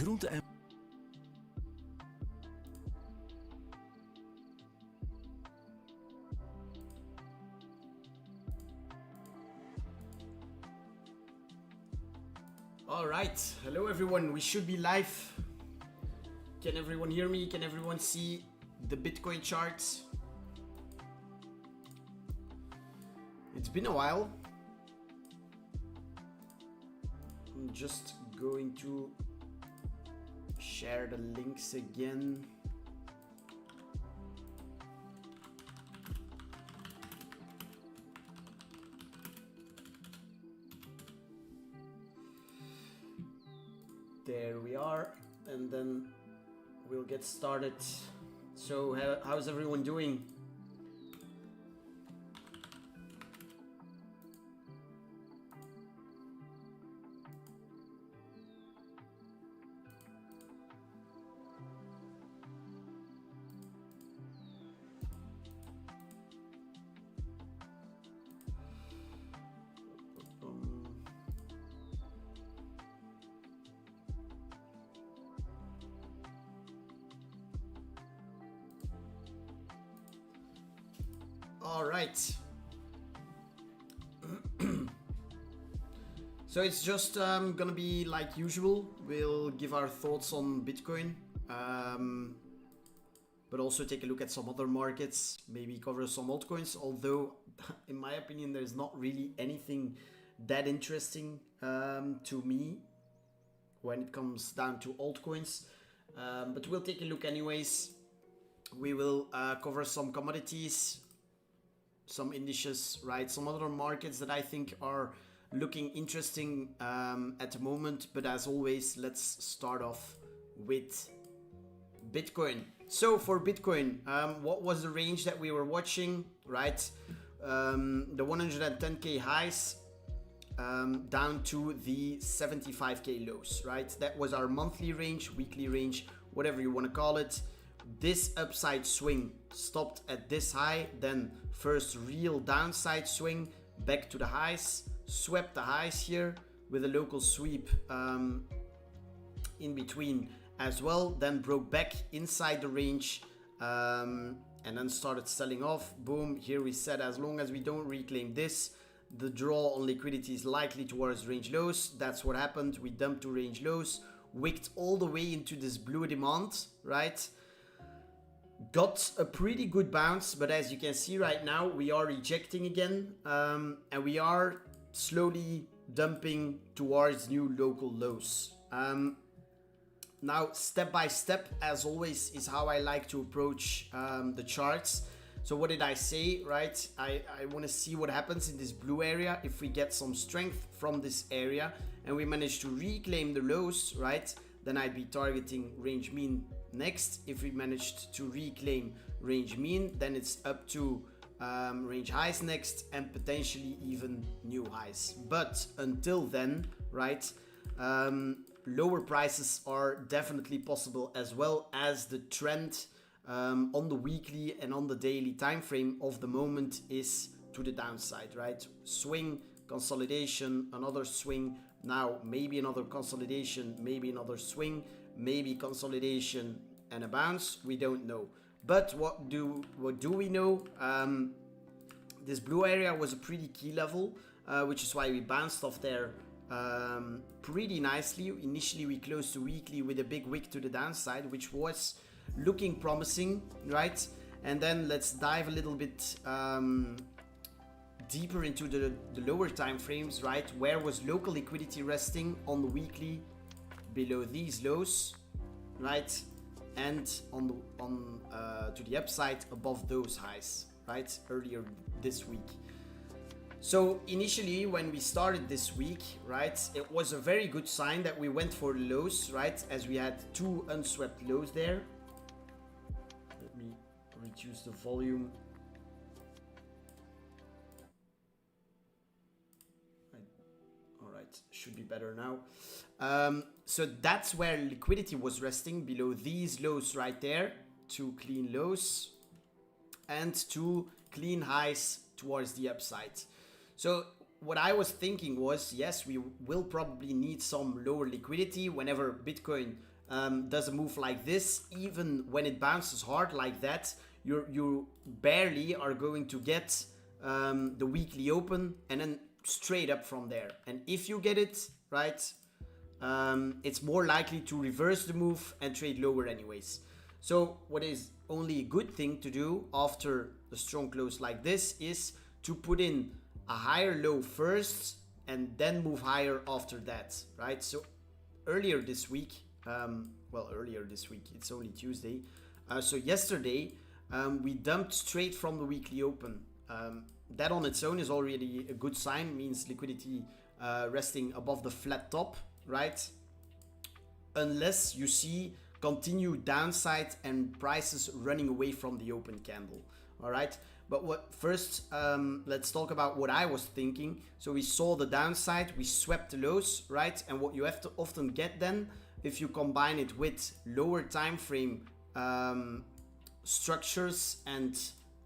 groente en... Alright, hello everyone, we should be live. Can everyone hear me? Can everyone see the Bitcoin charts? It's been a while. I'm just going to share the links again. There we are, and then we'll get started. So how's everyone doing? All right. So it's just gonna be like usual. We'll give our thoughts on Bitcoin, but also take a look at some other markets, maybe cover some altcoins, although in my opinion there's not really anything that interesting to me when it comes down to altcoins, but we'll take a look anyways. We will cover some commodities, some indices, right? Some other markets that I think are looking interesting at the moment. But as always, let's start off with Bitcoin. So for Bitcoin, what was the range that we were watching, right? The 110k highs down to the 75k lows, right? That was our monthly range, weekly range, whatever you want to call it. This upside swing stopped at this high, then first real downside swing back to the highs, swept the highs here with a local sweep in between as well, then broke back inside the range and then started selling off. Boom, here we said as long as we don't reclaim this, the draw on liquidity is likely towards range lows. That's what happened. We dumped to range lows, wicked all the way into this blue demand, right? Got a pretty good bounce, but as you can see right now, we are rejecting again, and we are slowly dumping towards new local lows. Now, step by step, as always, is how I like to approach the charts. So what did I say, right? I want to see what happens in this blue area. If we get some strength from this area and we manage to reclaim the lows, right, then I'd be targeting range mean next. If we managed to reclaim range mean, then it's up to range highs next and potentially even new highs. But until then, right, lower prices are definitely possible, as well as the trend on the weekly and on the daily time frame of the moment is to the downside, right? Swing, consolidation, another swing, now maybe another consolidation, maybe another swing, maybe consolidation and a bounce. We don't know. But what do we know? This blue area was a pretty key level, which is why we bounced off there pretty nicely. Initially we closed the weekly with a big wick to the downside, which was looking promising, right? And then let's dive a little bit deeper into the lower time frames, right? Where was local liquidity resting on the weekly? Below these lows, right? And to the upside above those highs, right? Earlier this week. So initially when we started this week, right, it was a very good sign that we went for lows, right? As we had two unswept lows there. Let me reduce the volume. Alright, should be better now. So that's where liquidity was resting, below these lows right there. Two clean lows and two clean highs towards the upside. So what I was thinking was, yes, we will probably need some lower liquidity whenever Bitcoin does a move like this, even when it bounces hard like that, you barely are going to get the weekly open and then straight up from there. And if you get it, right, it's more likely to reverse the move and trade lower anyways. So what is only a good thing to do after a strong close like this is to put in a higher low first and then move higher after that, right? So earlier this week, it's only Tuesday. So yesterday, we dumped straight from the weekly open. That on its own is already a good sign, means liquidity resting above the flat top, right? Unless you see continued downside and prices running away from the open candle, all right? But let's talk about what I was thinking. So we saw the downside, we swept the lows, right? And what you have to often get then, if you combine it with lower time frame structures and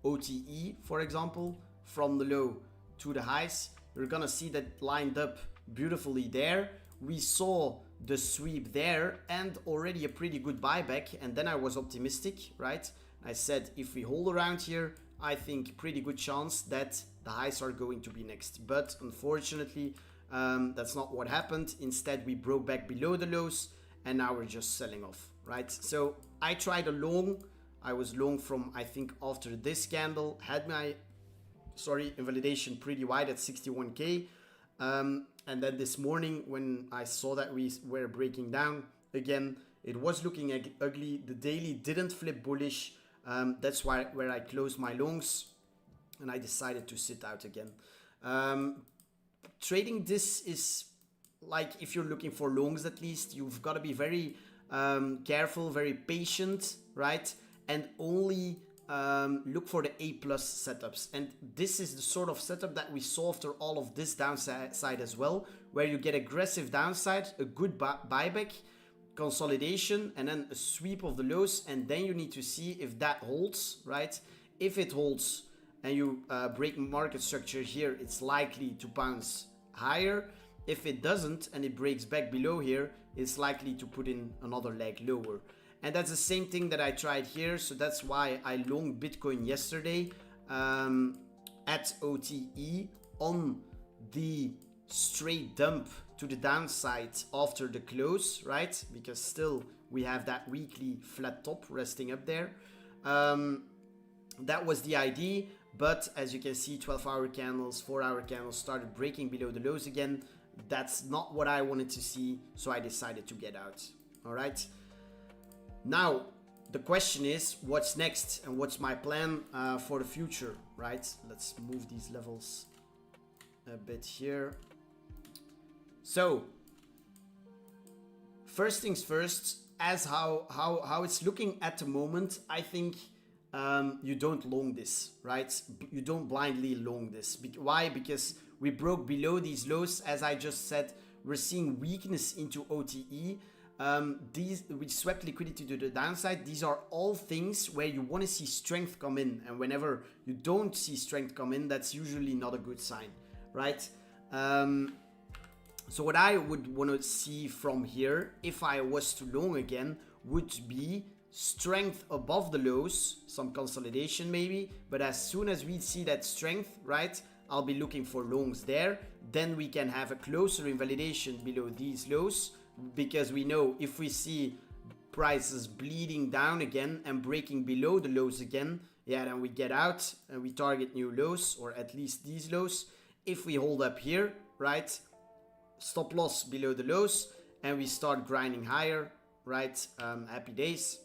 OTE, for example, from the low to the highs, you're gonna see that lined up beautifully there. We saw the sweep there and already a pretty good buyback, and then I was optimistic, right? I said if we hold around here, I think pretty good chance that the highs are going to be next. But unfortunately, that's not what happened. Instead, we broke back below the lows and now we're just selling off, right? So I tried a long. I was long from, I think, after this candle, had my invalidation pretty wide at 61k. And then this morning, when I saw that we were breaking down again, it was looking ugly. The daily didn't flip bullish. That's where I closed my longs and I decided to sit out again. Trading this is like, if you're looking for longs, at least you've got to be very careful, very patient, right? And only look for the A+ setups. And this is the sort of setup that we saw after all of this downside as well, where you get aggressive downside, a good buyback, consolidation, and then a sweep of the lows, and then you need to see if that holds, right? If it holds and you break market structure here, it's likely to bounce higher. If it doesn't and it breaks back below here, it's likely to put in another leg lower. And that's the same thing that I tried here. So that's why I long Bitcoin yesterday at OTE on the straight dump to the downside after the close, right? Because still we have that weekly flat top resting up there. That was the idea. But as you can see, 12-hour candles, 4-hour candles started breaking below the lows again. That's not what I wanted to see, so I decided to get out. All right. Now, the question is, what's next and what's my plan for the future, right? Let's move these levels a bit here. So, first things first, as how it's looking at the moment, I think you don't long this, right? You don't blindly long this. Why? Because we broke below these lows. As I just said, we're seeing weakness into OTE. We swept liquidity to the downside. These are all things where you want to see strength come in. And whenever you don't see strength come in, that's usually not a good sign, right? So what I would want to see from here, if I was to long again, would be strength above the lows, some consolidation maybe. But as soon as we see that strength, right, I'll be looking for longs there. Then we can have a closer invalidation below these lows, because we know if we see prices bleeding down again and breaking below the lows again, yeah, then we get out and we target new lows, or at least these lows. If we hold up here, right, stop loss below the lows, and we start grinding higher, right, happy days.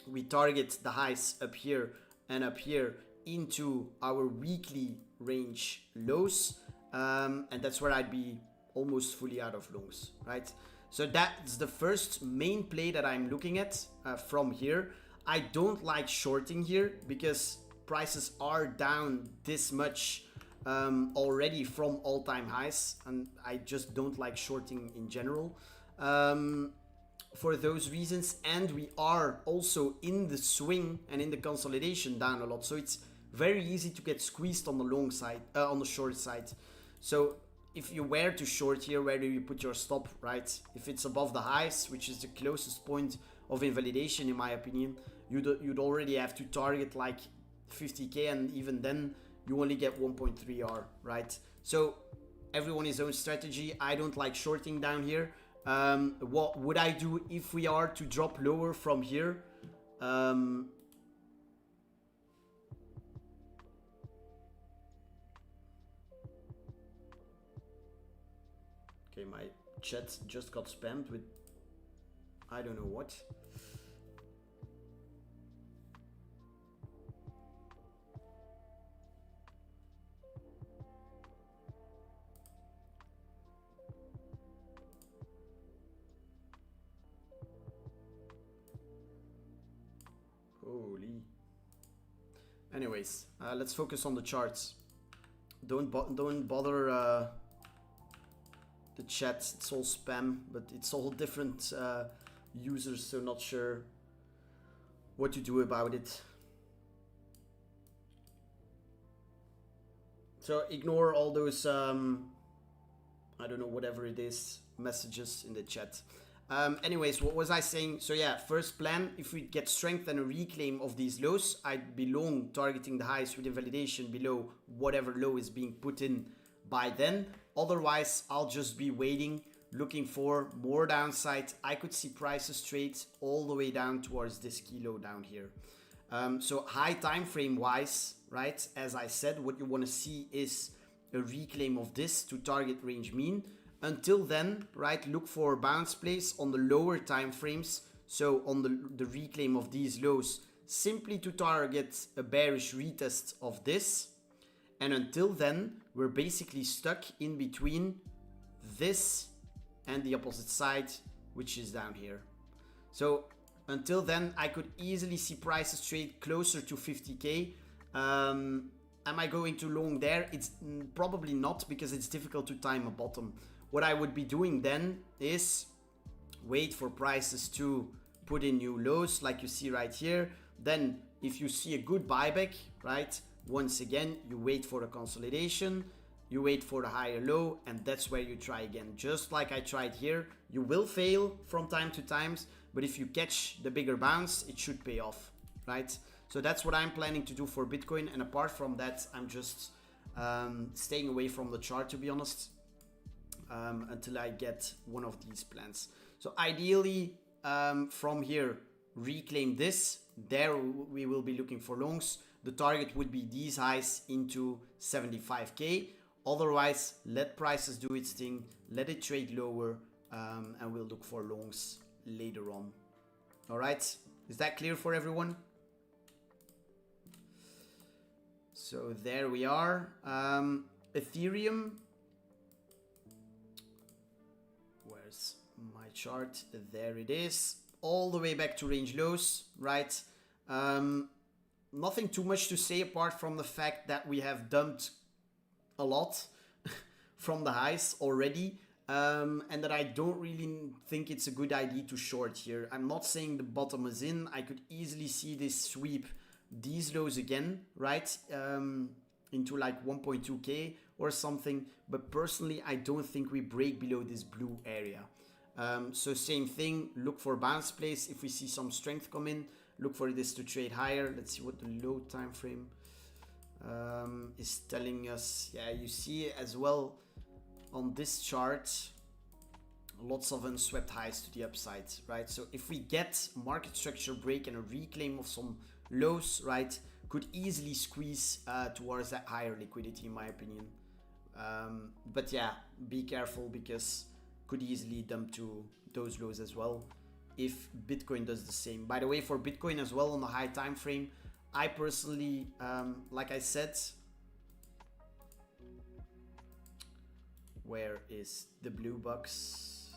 We target the highs up here and up here into our weekly range lows, and that's where I'd be almost fully out of longs, right? So that's the first main play that I'm looking at from here. I don't like shorting here because prices are down this much already from all-time highs, and I just don't like shorting in general for those reasons. And we are also in the swing and in the consolidation down a lot, so it's very easy to get squeezed on the long side, on the short side. So if you were to short here, where do you put your stop, right? If it's above the highs, which is the closest point of invalidation in my opinion, you'd already have to target like 50k, and even then you only get 1.3R, right? So everyone his own strategy. I don't like shorting down here. What would I do if we are to drop lower from here? Okay, my chat just got spammed with I don't know what. Holy. Anyways, let's focus on the charts. Don't bother the chat. It's all spam, but it's all different users, so not sure what to do about it. So ignore all those I don't know, whatever it is, messages in the chat. Anyways, what was I saying? So yeah, first plan, if we get strength and a reclaim of these lows, I'd be long targeting the highs with invalidation below whatever low is being put in by then. Otherwise, I'll just be waiting, looking for more downside. I could see prices trade all the way down towards this kilo down here. So high time frame wise, right, as I said, what you want to see is a reclaim of this to target range mean. Until then, right, look for bounce plays on the lower time frames. So on the reclaim of these lows, simply to target a bearish retest of this. And until then, we're basically stuck in between this and the opposite side, which is down here. So until then, I could easily see prices trade closer to 50k. Am I going to long there? It's probably not, because it's difficult to time a bottom. What I would be doing then is wait for prices to put in new lows like you see right here. Then if you see a good buyback, right, once again, you wait for the consolidation, you wait for the higher low, and that's where you try again. Just like I tried here, you will fail from time to time, but if you catch the bigger bounce, it should pay off, right? So that's what I'm planning to do for Bitcoin. And apart from that, I'm just staying away from the chart, to be honest. Until I get one of these plans. So ideally, from here, reclaim this. There we will be looking for longs. The target would be these highs into 75k. Otherwise, let prices do its thing. Let it trade lower, and we'll look for longs later on. All right, is that clear for everyone? So there we are. Ethereum. My chart, there it is, all the way back to range lows, right? Nothing too much to say apart from the fact that we have dumped a lot from the highs already, and that I don't really think it's a good idea to short here. I'm not saying the bottom is in. I could easily see this sweep these lows again, right, into like 1.2k or something, but personally I don't think we break below this blue area. So same thing, look for bounce plays. If we see some strength come in, look for this to trade higher. Let's see what the low time frame is telling us. Yeah, you see as well on this chart, lots of unswept highs to the upside, right? So if we get market structure break and a reclaim of some lows, right, could easily squeeze towards that higher liquidity, in my opinion. But yeah, be careful, because could easily dump to those lows as well if Bitcoin does the same. By the way, for Bitcoin as well on the high time frame, I personally, like I said, where is the blue box?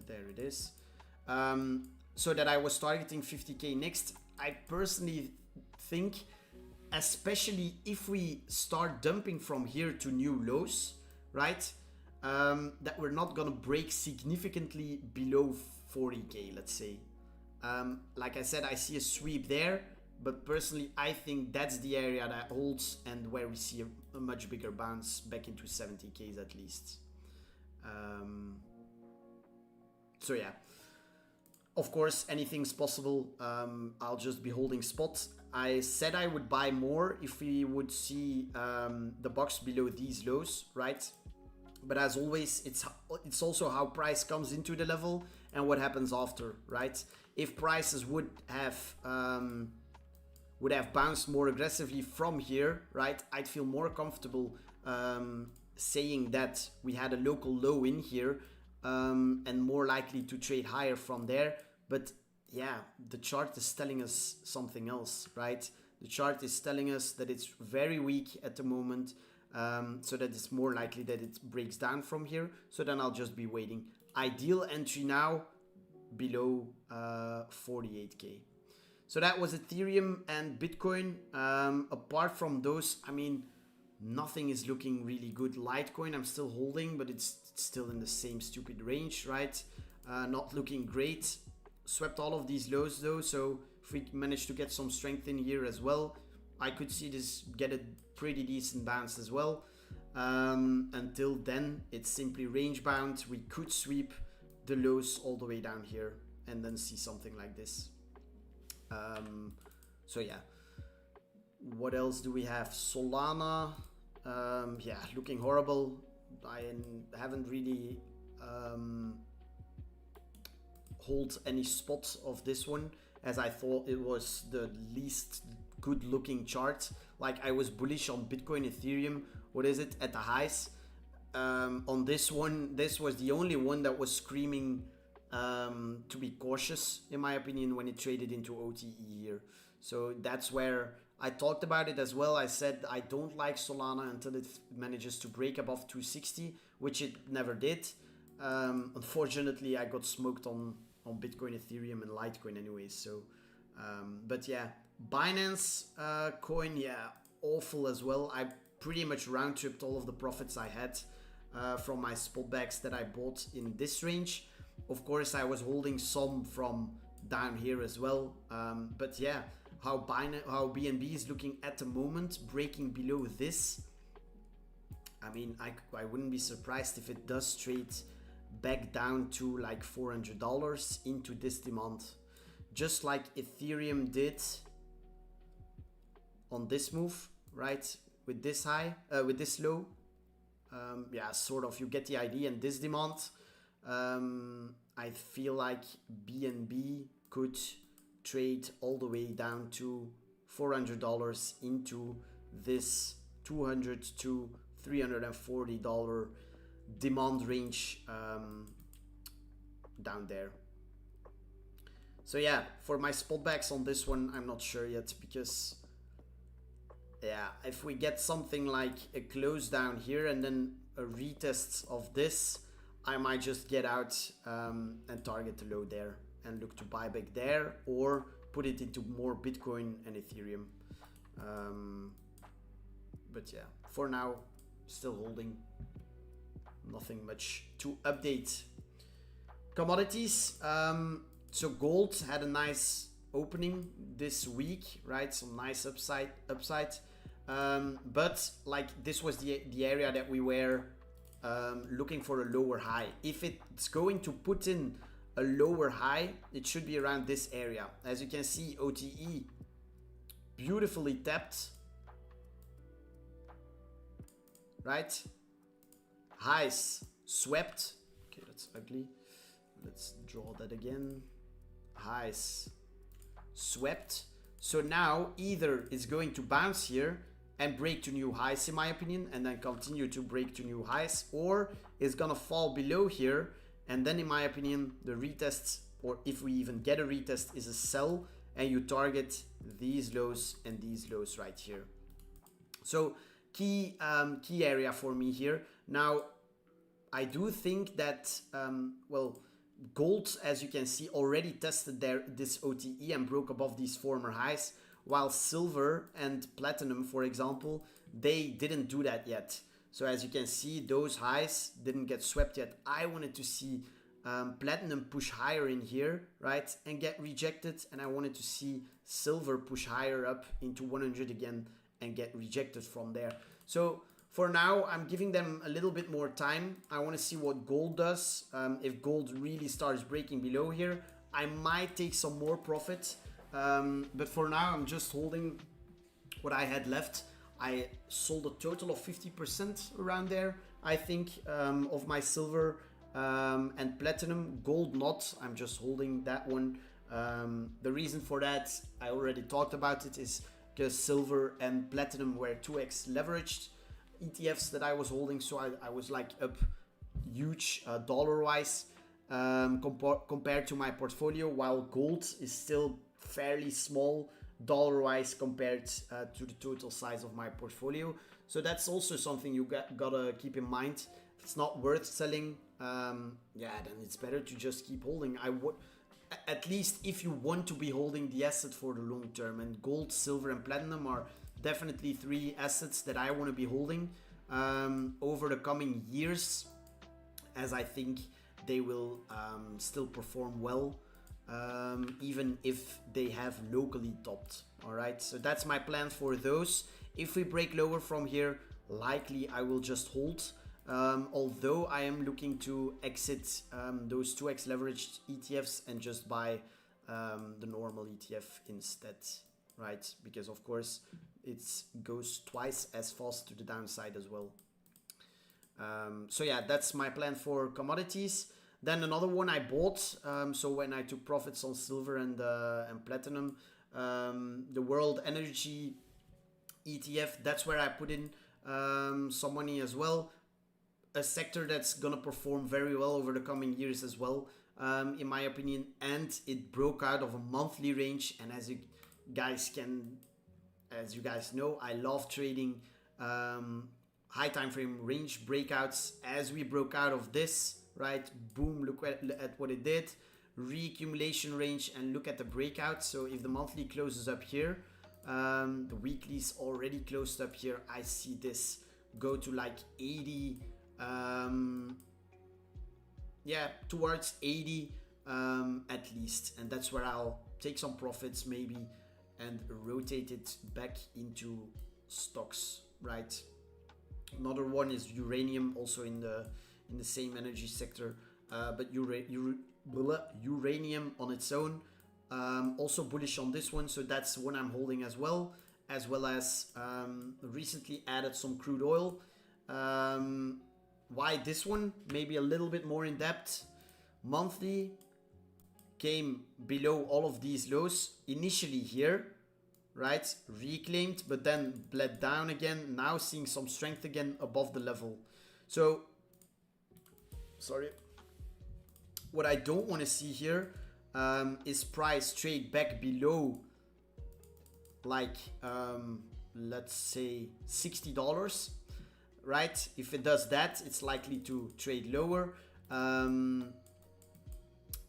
There it is. So that I was targeting 50k next. I personally think, especially if we start dumping from here to new lows, right, that we're not gonna break significantly below 40k, let's say. Like I said, I see a sweep there, but personally I think that's the area that holds and where we see a much bigger bounce back into 70Ks at least. So yeah, of course anything's possible. I'll just be holding spots. I said I would buy more if we would see the box below these lows, right? But as always, it's also how price comes into the level and what happens after, right? If prices would have bounced more aggressively from here, right, I'd feel more comfortable saying that we had a local low in here and more likely to trade higher from there. But yeah, the chart is telling us something else, right? The chart is telling us that it's very weak at the moment, so that it's more likely that it breaks down from here. So then I'll just be waiting. Ideal entry now below 48K. So that was Ethereum and Bitcoin. Apart from those, I mean, nothing is looking really good. Litecoin I'm still holding, but it's still in the same stupid range, right? Not looking great. Swept all of these lows though, so if we manage to get some strength in here as well, I could see this get a pretty decent bounce as well. Until then, it's simply range bound. We could sweep the lows all the way down here and then see something like this. So yeah, what else do we have? Solana, yeah, looking horrible. I haven't really hold any spots of this one, as I thought it was the least good looking chart. Like I was bullish on Bitcoin, Ethereum, what is it, at the highs. On this one, this was the only one that was screaming to be cautious, in my opinion, when it traded into OTE here. So that's where I talked about it as well. I said I don't like Solana until it manages to break above 260, which it never did. Unfortunately, I got smoked on Bitcoin, Ethereum, and Litecoin anyways. So, but yeah, Binance coin, yeah, awful as well. I pretty much round tripped all of the profits I had from my spot bags that I bought in this range. Of course, I was holding some from down here as well. But yeah, how BNB is looking at the moment, breaking below this. I mean, I wouldn't be surprised if it does trade back down to like $400 into this demand, just like Ethereum did on this move, right? With this high, with this low. Yeah, sort of, you get the idea. And this demand, I feel like BNB could trade all the way down to $400 into this $200 to $340 demand range down there. So yeah, for my spot backs on this one, I'm not sure yet, because yeah, if we get something like a close down here and then a retest of this, I might just get out and target the low there and look to buy back there, or put it into more Bitcoin and Ethereum. But yeah, for now, still holding. Nothing much to update. Commodities. So gold had a nice opening this week, right? Some nice upside. But like this was the area that we were looking for a lower high. If it's going to put in a lower high, it should be around this area. As you can see, OTE beautifully tapped, right? Highs swept. Okay, that's ugly. Let's draw that again. Highs swept. So now either it's going to bounce here and break to new highs, in my opinion, and then continue to break to new highs, or it's gonna fall below here, and then in my opinion the retest, or if we even get a retest, is a sell, and you target these lows and these lows right here. So key area for me here. Now I do think that well, gold, as you can see, already tested this OTE and broke above these former highs, while silver and platinum, for example, they didn't do that yet. So as you can see, those highs didn't get swept yet. I wanted to see platinum push higher in here, right, and get rejected, and I wanted to see silver push higher up into 100 again and get rejected from there. So for now, I'm giving them a little bit more time. I want to see what gold does. If gold really starts breaking below here, I might take some more profit, but for now I'm just holding what I had left. I sold a total of 50% around there, I think, of my silver and platinum. Gold not, I'm just holding that one. The reason for that, I already talked about it, is because silver and platinum were 2x leveraged ETFs that I was holding, so I was like up huge dollar wise compared to my portfolio, while gold is still fairly small dollar wise compared to the total size of my portfolio. So that's also something you gotta keep in mind. If it's not worth selling, yeah, then it's better to just keep holding. I would, at least if you want to be holding the asset for the long term, and gold, silver and platinum are definitely 3 assets that I want to be holding over the coming years, as I think they will still perform well, even if they have locally topped. All right, so that's my plan for those. If we break lower from here, likely I will just hold, although I am looking to exit those 2x leveraged ETFs and just buy the normal ETF instead, right? Because of course it goes twice as fast to the downside as well. So yeah, that's my plan for commodities. Then another one I bought, so when I took profits on silver and platinum, the World Energy ETF, that's where I put in some money as well. A sector that's gonna perform very well over the coming years as well, in my opinion. And it broke out of a monthly range, and as you guys know, I love trading high time frame range breakouts. As we broke out of this, right, boom, look at what it did, reaccumulation range, and look at the breakout. So if the monthly closes up here, the weekly's already closed up here, I see this go to like 80, yeah, towards 80 at least, and that's where I'll take some profits maybe and rotate it back into stocks, right? Another one is uranium, also in the same energy sector, but uranium on its own, also bullish on this one, so that's one I'm holding as well as recently added some crude oil. Why this one? Maybe a little bit more in depth. Monthly came below all of these lows initially here, right, reclaimed, but then bled down again, now seeing some strength again above the level. So sorry, what I don't want to see here is price trade back below, like let's say $60, right? If it does that, it's likely to trade lower,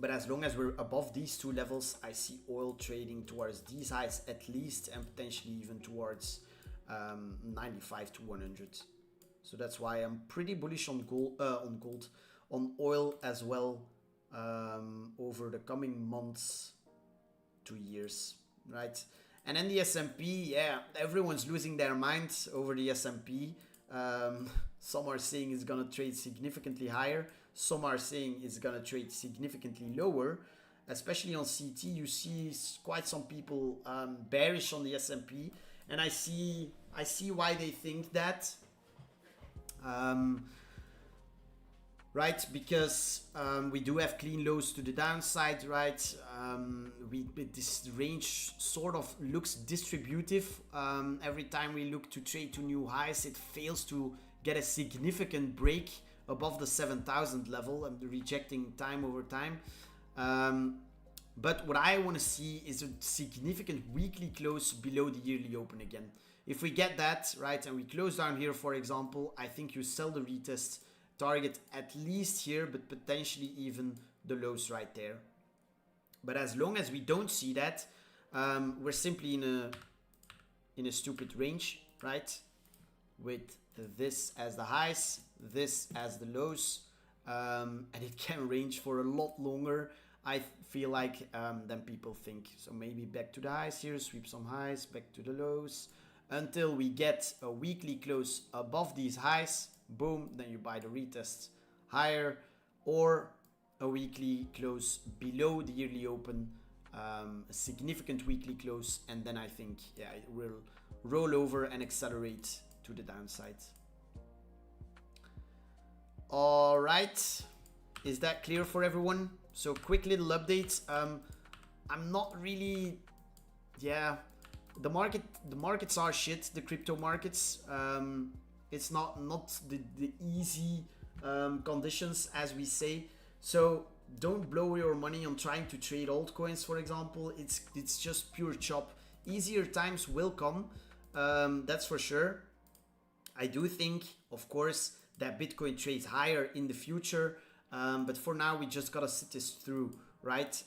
but as long as we're above these two levels, I see oil trading towards these highs at least, and potentially even towards 95 to 100. So that's why I'm pretty bullish on on oil as well, over the coming months to years, right? And then the S&P, yeah, everyone's losing their minds over the S&P. Some are saying it's gonna trade significantly higher. Some are saying it's gonna trade significantly lower. Especially on CT, you see quite some people bearish on the S&P, and I see why they think that. Right, because we do have clean lows to the downside, right? This range sort of looks distributive. Every time we look to trade to new highs, it fails to get a significant break above the 7,000 level. I'm rejecting time over time. But what I want to see is a significant weekly close below the yearly open again. If we get that, right, and we close down here, for example, I think you sell the retest, target at least here, but potentially even the lows right there. But as long as we don't see that, we're simply in a stupid range, right? With this as the highs, this as the lows, and it can range for a lot longer, I feel like, than people think. So maybe back to the highs here, sweep some highs, back to the lows, until we get a weekly close above these highs. Boom, then you buy the retest higher, or a weekly close below the yearly open, a significant weekly close, and then I think, yeah, it will roll over and accelerate to the downside. All right, is that clear for everyone? So quick little update. I'm not really, yeah, the markets are shit, the crypto markets. It's not the easy conditions, as we say. So don't blow your money on trying to trade altcoins, for example. It's just pure chop. Easier times will come, that's for sure. I do think, of course, that Bitcoin trades higher in the future, but for now we just gotta sit this through, right?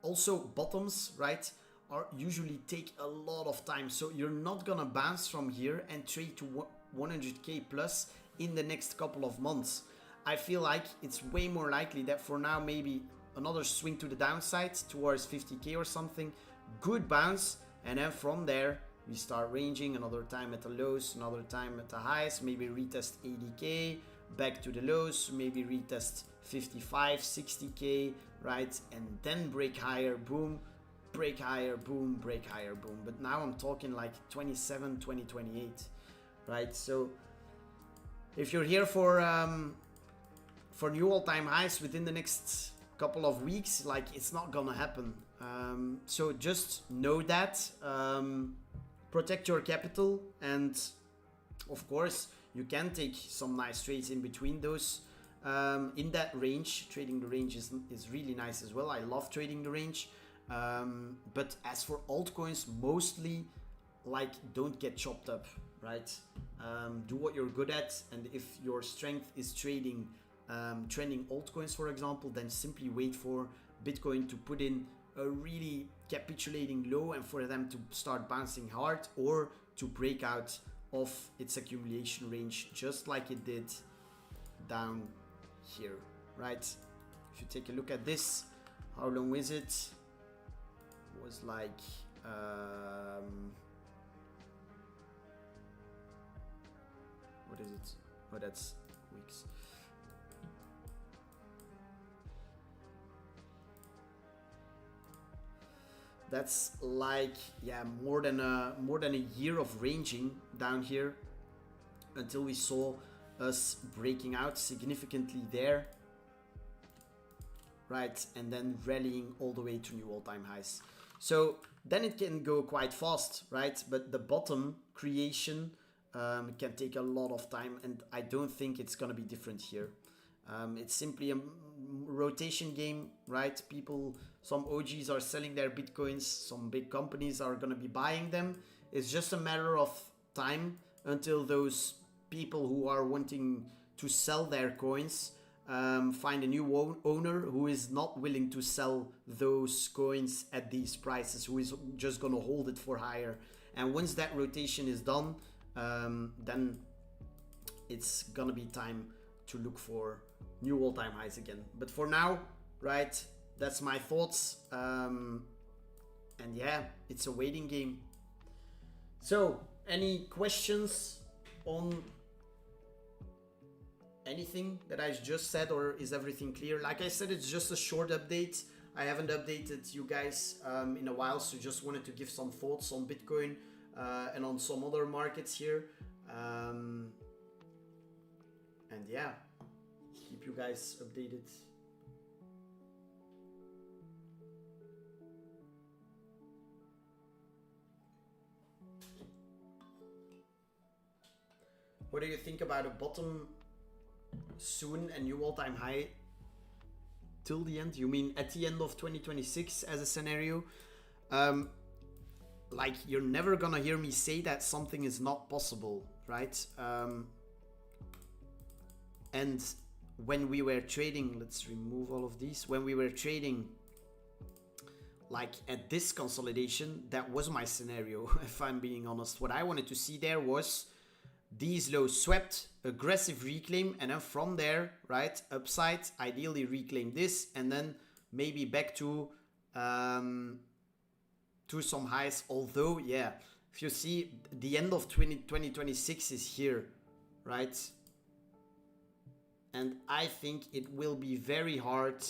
Also, bottoms, right, are usually take a lot of time, so you're not gonna bounce from here and trade to 100k plus in the next couple of months. I feel like it's way more likely that for now maybe another swing to the downside towards 50k or something, good bounce, and then from there we start ranging another time at the lows, another time at the highs, maybe retest 80k, back to the lows, maybe retest 55, 60k, right, and then break higher, boom, break higher, boom, break higher, boom. But now I'm talking like 27, 2028, right? So if you're here for new all-time highs within the next couple of weeks, like, it's not gonna happen. So just know that, protect your capital, and of course you can take some nice trades in between those, in that range. Trading the range is really nice as well. I love trading the range, but as for altcoins, mostly, like, don't get chopped up, right? Do what you're good at, and if your strength is trading trending altcoins, for example, then simply wait for Bitcoin to put in a really capitulating low and for them to start bouncing hard, or to break out of its accumulation range, just like it did down here, right? If you take a look at this, how long is it? It was like what is it? Oh, that's weeks. That's like, yeah, more than a year of ranging down here, until we saw us breaking out significantly there, right, and then rallying all the way to new all-time highs. So then it can go quite fast, right? But the bottom creation can take a lot of time, and I don't think it's gonna be different here. It's simply a rotation game, right? People, some OGs are selling their Bitcoins, some big companies are gonna be buying them. It's just a matter of time until those people who are wanting to sell their coins find a new owner who is not willing to sell those coins at these prices, who is just gonna hold it for higher. And once that rotation is done, then it's gonna be time to look for new all-time highs again. But for now, right, that's my thoughts, and yeah, it's a waiting game. So any questions on anything that I just said, or is everything clear? Like I said, it's just a short update. I haven't updated you guys in a while, so just wanted to give some thoughts on Bitcoin and on some other markets here, and yeah, keep you guys updated. What do you think about a bottom soon and new all-time high till the end? You mean at the end of 2026 as a scenario? Like, you're never gonna hear me say that something is not possible, right? And when we were trading, let's remove all of these. When we were trading, like at this consolidation, that was my scenario, if I'm being honest. What I wanted to see there was these lows swept, aggressive reclaim, and then from there, right, upside, ideally reclaim this, and then maybe back to some highs. Although, yeah, if you see, the end of 2026 is here, right? And I think it will be very hard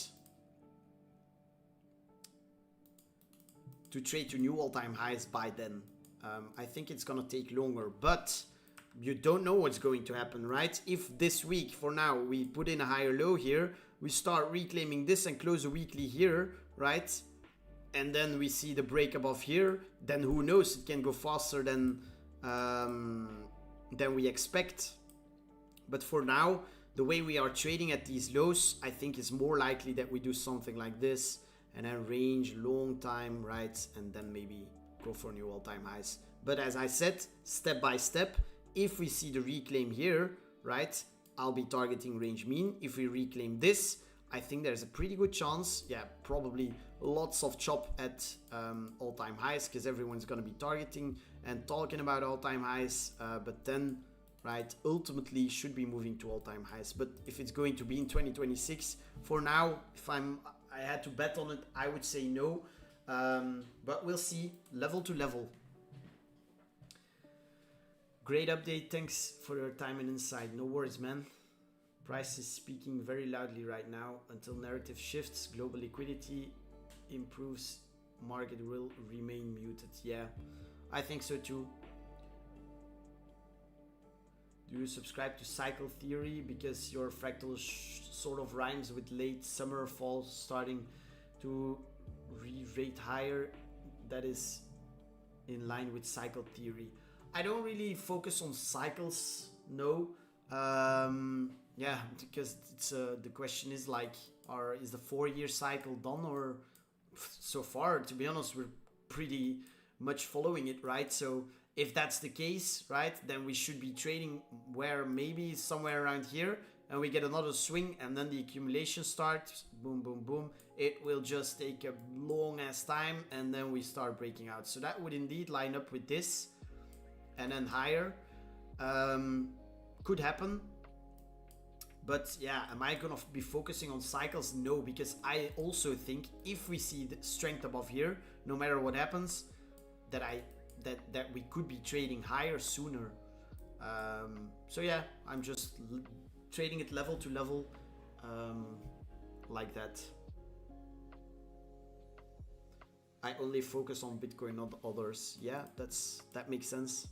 to trade to new all-time highs by then. I think it's gonna take longer, but you don't know what's going to happen, right? If this week, for now, we put in a higher low here, we start reclaiming this and close a weekly here, right? And then we see the break above here, then who knows, it can go faster than we expect. But for now, the way we are trading at these lows, I think it's more likely that we do something like this and then range long time, right? And then maybe go for new all-time highs. But as I said, step by step, if we see the reclaim here, right, I'll be targeting range mean. If we reclaim this, I think there's a pretty good chance, yeah, probably lots of chop at all-time highs, because everyone's going to be targeting and talking about all-time highs, but then, right, ultimately should be moving to all-time highs. But if it's going to be in 2026, for now, if I had to bet on it, I would say no, but we'll see, level to level. Great update, thanks for your time and insight. No worries, man. Price is speaking very loudly right now. Until narrative shifts, global liquidity improves, market will remain muted. Yeah, I think so too. Do you subscribe to cycle theory? Because your fractal sort of rhymes with late summer, fall starting to re-rate higher. That is in line with cycle theory. I don't really focus on cycles, no. Yeah, because it's the question is like, is the 4-year cycle done? Or so far, to be honest, we're pretty much following it, right? So if that's the case, right, then we should be trading where maybe somewhere around here, and we get another swing, and then the accumulation starts, boom, boom, boom. It will just take a long ass time, and then we start breaking out. So that would indeed line up with this, and then higher. Could happen. But yeah, am I gonna be focusing on cycles? No, because I also think if we see the strength above here, no matter what happens, that we could be trading higher sooner. So yeah, I'm just trading it level to level, like that. I only focus on Bitcoin, not others. Yeah, that makes sense.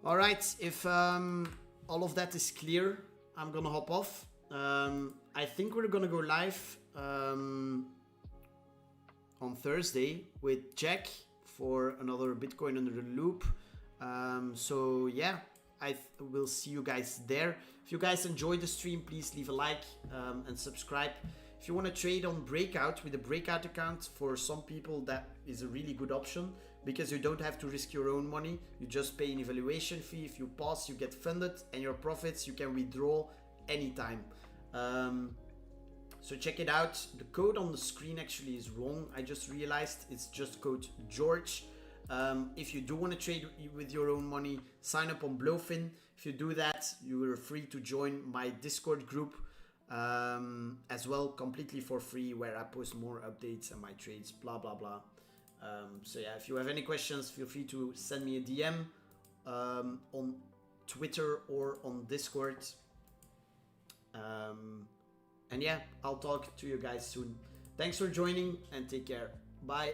All right, if all of that is clear, I'm gonna hop off. I think we're gonna go live on Thursday with Jack for another Bitcoin under the loop. So yeah, I will see you guys there. If you guys enjoyed the stream, please leave a like and subscribe. If you want to trade on Breakout with a Breakout account, for some people that is a really good option, because you don't have to risk your own money. You just pay an evaluation fee. If you pass, you get funded, and your profits you can withdraw anytime. So check it out. The code on the screen actually is wrong. I just realized it's just code George. If you do want to trade with your own money, sign up on Blowfin. If you do that, you are free to join my Discord group as well, completely for free, where I post more updates and my trades, blah, blah, blah. So yeah, if you have any questions, feel free to send me a DM on Twitter or on Discord. And yeah, I'll talk to you guys soon. Thanks for joining and take care. Bye.